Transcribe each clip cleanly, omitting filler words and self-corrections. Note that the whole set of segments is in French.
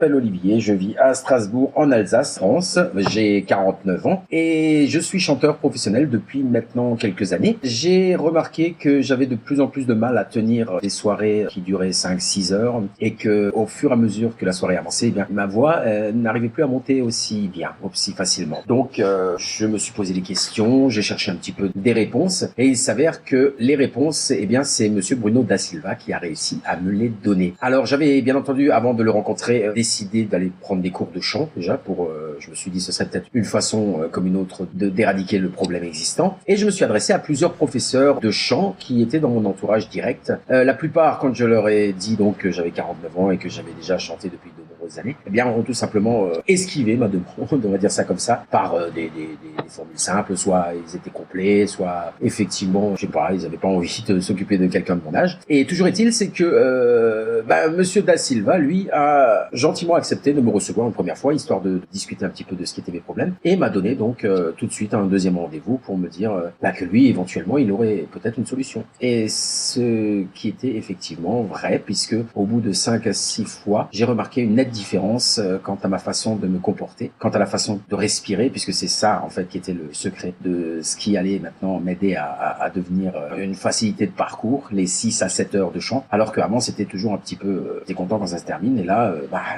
m'appelle Olivier, je vis à Strasbourg en Alsace, France. J'ai 49 ans et je suis chanteur professionnel depuis maintenant quelques années. J'ai remarqué que j'avais de plus en plus de mal à tenir des soirées qui duraient 5-6 heures et que au fur et à mesure que la soirée avançait, eh bien, ma voix n'arrivait plus à monter aussi bien, aussi facilement. Donc je me suis posé des questions, j'ai cherché un petit peu des réponses et il s'avère que les réponses, eh bien, c'est monsieur Bruno Da Silva qui a réussi à me les donner. Alors j'avais bien entendu, avant de le rencontrer, décidé d'aller prendre des cours de chant déjà pour, je me suis dit ce serait peut-être une façon comme une autre d'éradiquer le problème existant. Et je me suis adressé à plusieurs professeurs de chant qui étaient dans mon entourage direct. La plupart, quand je leur ai dit donc que j'avais 49 ans et que j'avais déjà chanté depuis de nombreuses années, eh bien ont tout simplement esquivé ma demande, on va dire ça comme ça, par des formules simples, soit ils étaient complets, soit effectivement, je sais pas, ils avaient pas envie de s'occuper de quelqu'un de mon âge. Et toujours est-il, c'est que monsieur Da Silva, lui, a gentiment accepté de me recevoir une première fois, histoire de discuter un petit peu de ce qui étaient mes problèmes, et m'a donné donc tout de suite un deuxième rendez-vous pour me dire que lui, éventuellement, il aurait peut-être une solution. Et ce qui était effectivement vrai, puisque au bout de 5 à 6 fois, j'ai remarqué une nette différence quant à ma façon de me comporter, quant à la façon de respirer, puisque c'est ça, en fait, qui était le secret de ce qui allait maintenant m'aider à devenir une facilité de parcours, les 6 à 7 heures de chant, alors qu'avant, c'était toujours un petit peu, j'étais content quand ça se termine, et là,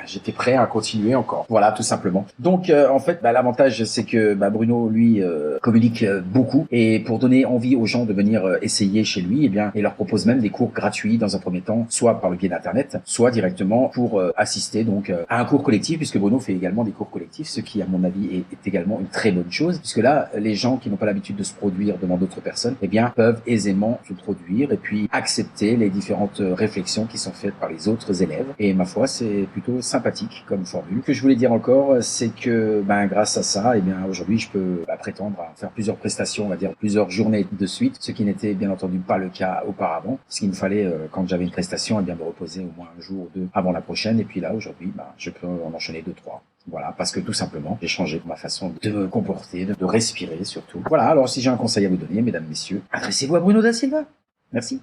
j'étais prêt à continuer encore. Voilà, tout simplement. Donc, en fait, l'avantage, c'est que Bruno, lui, communique beaucoup, et pour donner envie aux gens de venir essayer chez lui, eh bien, il leur propose même des cours gratuits dans un premier temps, soit par le biais d'internet, soit directement pour assister donc à un cours collectif, puisque Bruno fait également des cours collectifs, ce qui, à mon avis, est également une très bonne chose, puisque là, les gens qui n'ont pas l'habitude de se produire devant d'autres personnes, eh bien, peuvent aisément se produire et puis accepter les différentes réflexions qui sont faites par les autres élèves. Et ma foi, c'est plutôt sympathique comme formule. Ce que je voulais dire encore, c'est que grâce à ça, eh bien, aujourd'hui, je peux prétendre à faire plusieurs prestations, on va dire plusieurs journées de suite, ce qui n'était bien entendu pas le cas auparavant. Ce qu'il me fallait, quand j'avais une prestation, eh bien, me reposer au moins un jour ou deux avant la prochaine. Et puis là, aujourd'hui, je peux en enchaîner 2-3. Voilà, parce que tout simplement, j'ai changé ma façon de me comporter, de respirer surtout. Voilà, alors si j'ai un conseil à vous donner, mesdames, messieurs, adressez-vous à Bruno Da Silva. Merci.